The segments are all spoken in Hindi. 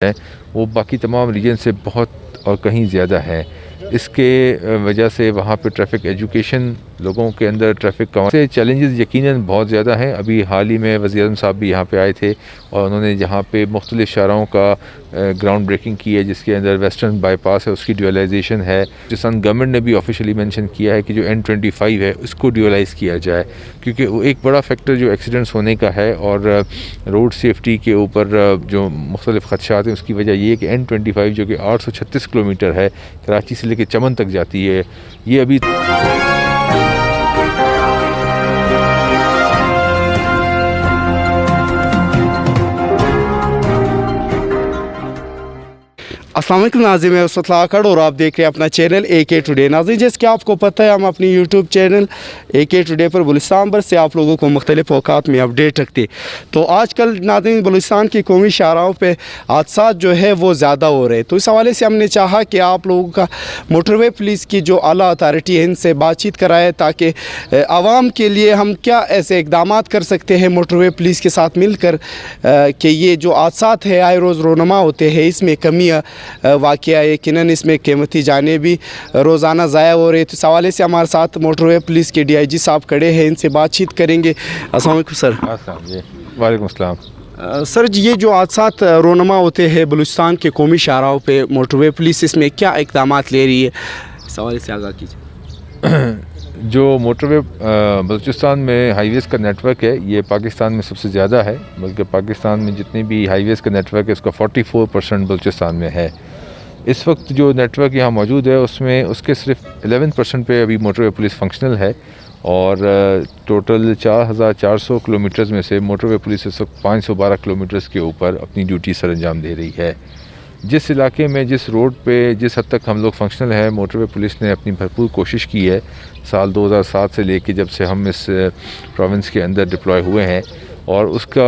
हैं वो बाकी तमाम रीजन से बहुत और कहीं ज़्यादा है। इसके वजह से वहाँ पे ट्रैफिक एजुकेशन लोगों के अंदर ट्रैफिक का से चैलेंजेस यकीनन बहुत ज़्यादा हैं। अभी हाल ही में वज़ीर-ए-आज़म साहब भी यहाँ पे आए थे और उन्होंने यहाँ पे मुख्तलिफ शाहराहों का ग्राउंड ब्रेकिंग की है, जिसके अंदर वेस्टर्न बाईपास है उसकी ड्यूअलाइजेशन है। राजस्थान गवर्नमेंट ने भी ऑफिशियली मेंशन किया है कि जो N25 है उसको ड्यूअलाइज़ किया जाए, क्योंकि वो एक बड़ा फैक्टर जो एक्सीडेंट्स होने का है और रोड सेफ्टी के ऊपर जो मुख्तलिफ खदशात हैं उसकी वजह ये है कि N25 जो कि 836 किलोमीटर है, कराची से लेकर चमन तक जाती है, ये अभी अस्सलाम वालेकुम नाज़रीन, मैं उसवत लाकड़ और आप देख रहे हैं अपना चैनल AK टुडे। नाज़रीन, जैसे कि आपको पता है हम अपनी YouTube चैनल AK टुडे पर बलूचिस्तान भर से आप लोगों को मुख्तलिफ औकात में अपडेट रखते। तो आजकल नाज़रीन बलूचिस्तान की कौमी शाहराहों पे हादसा जो है वो ज़्यादा हो रहे, तो इस हवाले से हमने चाहा कि आप लोगों का मोटरवे पुलिस की जो आला अथॉरिटी है इनसे बातचीत कराए, ताकि आवाम के लिए हम क्या ऐसे इकदाम कर सकते हैं मोटरवे पुलिस के साथ मिलकर कि ये जो हादसा है आए रोज़ रोनमा होते हैं इसमें कमी वाक़या यकीनन इसमें कीमती जाने भी रोज़ाना ज़ाया हो रहे। तो इस हवाले से हमारे साथ मोटरवे पुलिस के DIG साहब खड़े हैं, इनसे बातचीत करेंगे। अस्सलाम वालेकुम सर। वालेकुम अस्सलाम। सर जी, ये जो हादसा रोनमा होते हैं बलूचिस्तान के कौमी शाहराहों पे मोटरवे पुलिस इसमें क्या इक़दाम ले रही है, इस हवाले से आगाह कीजिए। जो मोटरवे बलूचिस्तान में हाईवेज़ का नेटवर्क है ये पाकिस्तान में सबसे ज़्यादा है, बल्कि पाकिस्तान में जितने भी हाईवेज़ का नेटवर्क है उसका 44% बलूचिस्तान में है। इस वक्त जो नेटवर्क यहाँ मौजूद है उसमें उसके सिर्फ 11% पे अभी मोटरवे पुलिस फंक्शनल है और टोटल 4400 किलोमीटर्स में से मोटरवे पुलिस इस वक्त 512 किलोमीटर्स के ऊपर अपनी ड्यूटी सर अंजाम दे रही है। जिस इलाके में जिस रोड पे जिस हद तक हम लोग फंक्शनल हैं, मोटरवे पुलिस ने अपनी भरपूर कोशिश की है साल 2007 से लेके जब से हम इस प्रोविंस के अंदर डिप्लॉय हुए हैं, और उसका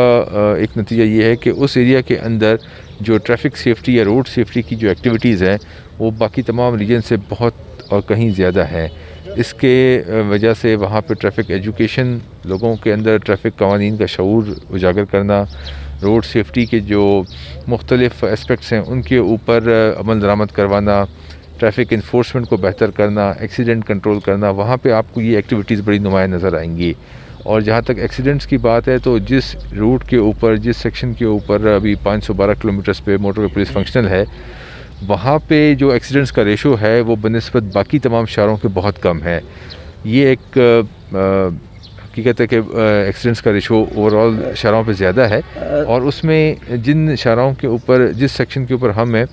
एक नतीजा ये है कि उस एरिया के अंदर जो ट्रैफिक सेफ्टी या रोड सेफ्टी की जो एक्टिविटीज़ हैं वो बाकी तमाम रीजन से बहुत और कहीं ज़्यादा है। इसके वजह से वहाँ पे ट्रैफिक एजुकेशन लोगों के अंदर ट्रैफिक कवानीन का शऊर उजागर करना, रोड सेफ्टी के जो मुख्तलिफ एस्पेक्ट्स हैं उनके ऊपर अमल दरामद करवाना, ट्रैफिक इन्फोर्समेंट को बेहतर करना, एक्सीडेंट कंट्रोल करना, वहाँ पे आपको ये एक्टिविटीज़ बड़ी नुमाया नज़र आएंगी। और जहाँ तक एक्सीडेंट्स की बात है तो जिस रूट के ऊपर जिस सेक्शन के ऊपर अभी 512 किलोमीटर्स पे मोटरवे पुलिस फंक्शनल है, वहाँ पे जो एक्सीडेंट्स का रेशो है वो बनिस्बत बाकी तमाम शहरों के बहुत कम है। ये एक हकीकत है कि एक्सीडेंट्स का रेशो ओवरऑल शहरों पे ज़्यादा है, और उसमें जिन शहरों के ऊपर जिस सेक्शन के ऊपर हम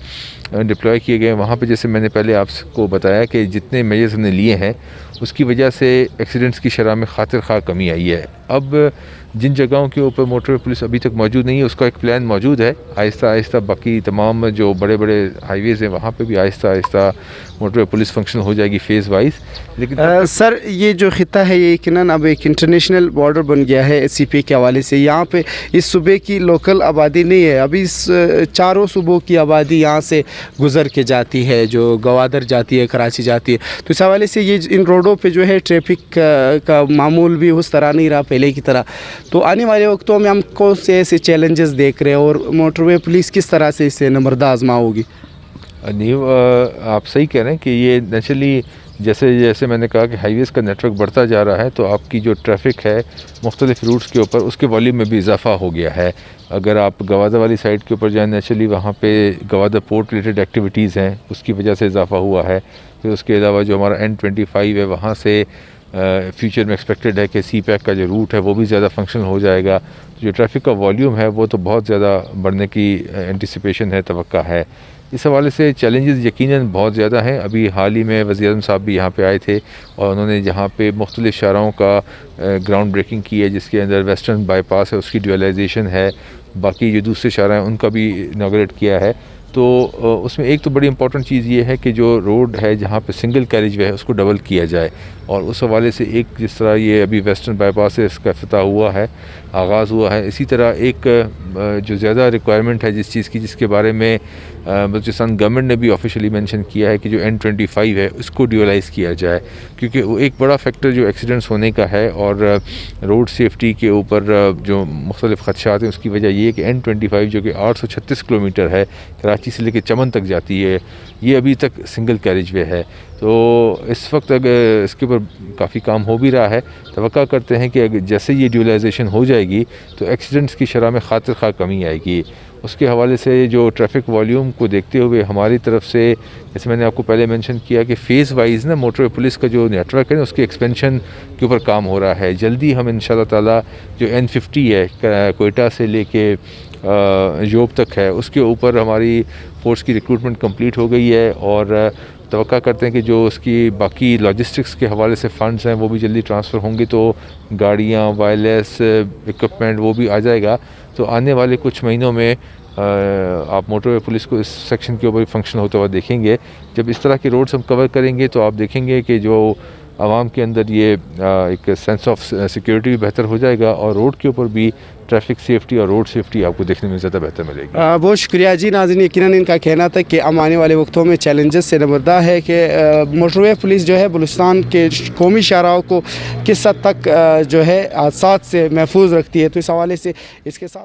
डिप्लॉय किए गए वहाँ पे जैसे मैंने पहले आपको बताया कि जितने मेजर्स हमने लिए हैं उसकी वजह से एक्सीडेंट्स की शरह में खातिर खा कमी आई है। अब जिन जगहों के ऊपर मोटरवे पुलिस अभी तक मौजूद नहीं है उसका एक प्लान मौजूद है, आहिस्ता आहिस्ता बाकी तमाम जो बड़े बड़े हाईवेज़ हैं वहाँ पे भी Aahista Aahista motorway police function हो जाएगी फेज़ वाइज। लेकिन सर ये जो खिता है ये यकीनन अब एक इंटरनेशनल बॉर्डर बन गया है SCP के हवाले से। यहाँ पे इस सूबे की लोकल आबादी नहीं है, अभी इस चारों सूबों की आबादी यहाँ से गुज़र के जाती है, जो गवादर जाती है, कराची जाती है। तो इस हवाले से ये इन रोडों पे जो है ट्रैफिक का मामूल भी उस तरह नहीं रहा पहले की तरह। तो आने वाले वक्तों में हम कौन से ऐसे चैलेंजेस देख रहे हैं और मोटरवे पुलिस किस तरह से इससे नंबरदा आजमा होगी? नहीं, आप सही कह रहे हैं कि ये नेचुरली जैसे जैसे मैंने कहा कि हाईवेज़ का नेटवर्क बढ़ता जा रहा है तो आपकी जो ट्रैफिक है मुख्तलिफ रूट्स के ऊपर उसके वॉल्यूम में भी इजाफा हो गया है। अगर आप गवादा वाली साइड के ऊपर जाएँ, नेचुरली वहाँ पे गवादा पोर्ट रिलेटेड एक्टिविटीज़ हैं उसकी वजह से इजाफा हुआ है। फिर उसके अलावा जो हमारा N25 है वहाँ से फ्यूचर में एक्सपेक्टेड है कि CPAC का जो रूट है वो भी ज़्यादा फंक्शनल हो जाएगा। जो ट्रैफिक का वॉल्यूम है वो तो बहुत ज़्यादा बढ़ने की एंटिसिपेशन है, तवक्का है। इस हवाले से चैलेंजेस यकीनन बहुत ज़्यादा हैं। अभी हाल ही में वज़ीर-ए-आज़म साहब भी यहाँ पे आए थे और उन्होंने यहाँ पे मुख्तलिफ शाहराहों का ग्राउंड ब्रेकिंग की है, जिसके अंदर वेस्टर्न बाईपास है उसकी ड्यूअलाइजेशन है, बाकी जो दूसरे शाहरा हैं उनका भी इनॉग्रेट किया है। तो उसमें एक तो बड़ी इंपॉर्टेंट चीज़ ये है कि जो रोड है जहाँ पे सिंगल कैरेज वे है उसको डबल किया जाए। और उस हवाले से एक जिस तरह ये अभी वेस्टर्न बाईपास से इसका इफ्तिताह हुआ है, आगाज़ हुआ है, इसी तरह एक जो ज़्यादा रिक्वायरमेंट है जिस चीज़ की, जिसके बारे में बलूचिस्तान गवर्नमेंट ने भी ऑफिशियली मेंशन किया है कि जो N25 है उसको ड्यूअलाइज़ किया जाए, क्योंकि वो एक बड़ा फैक्टर जो एक्सीडेंट्स होने का है और रोड सेफ्टी के ऊपर जो मुख्तलिफ ख़दशात हैं उसकी वजह ये है कि N25 जो कि 836 किलोमीटर है, कराची से लेकर चमन तक जाती है, ये अभी तक सिंगल कैरेज वे है। तो इस वक्त अगर इसके ऊपर काफ़ी काम हो भी रहा है, तवक्का करते हैं कि अगर जैसे ये ड्यूअलाइजेशन हो जाएगी तो एक्सीडेंट्स की शरह में खातिर खा कमी आएगी। उसके हवाले से जो ट्रैफिक वॉल्यूम को देखते हुए हमारी तरफ से, जैसे मैंने आपको पहले मेंशन किया कि फ़ेज़ वाइज ना मोटर पुलिस का जो नेटवर्क है ना उसके एक्सपेंशन के ऊपर काम हो रहा है। जल्दी हम इंशाल्लाह ताला जो N50 है कोयटा से लेके जोब तक है, उसके ऊपर हमारी फ़ोर्स की रिक्रूटमेंट कंप्लीट हो गई है और तवक्का करते हैं कि जो उसकी बाकी लॉजिस्टिक्स के हवाले से फ़ंड्स हैं वो भी जल्दी ट्रांसफ़र होंगे, तो गाड़ियाँ, वायरलेस इक्विपमेंट वो भी आ जाएगा। तो आने वाले कुछ महीनों में आप मोटरवे पुलिस को इस सेक्शन के ऊपर फंक्शन होता हुआ देखेंगे। जब इस तरह के रोड्स हम कवर करेंगे तो आप देखेंगे कि जो आवाम के अंदर ये एक सेंस ऑफ सिक्योरिटी भी बेहतर हो जाएगा और रोड के ऊपर भी ट्रैफिक सेफ्टी और रोड सेफ्टी आपको देखने में ज़्यादा बेहतर मिलेगी। बहुत शुक्रिया जी। नाज़रीन, यकीनन इनका कहना था कि अब आने वाले वक्तों में चैलेंजेस से नबरदा है कि मोटरवे पुलिस जो है बलूचिस्तान के कौमी शाहराहों को किस हद तक जो है हादसात से महफूज रखती है। तो इस हवाले से इसके साथ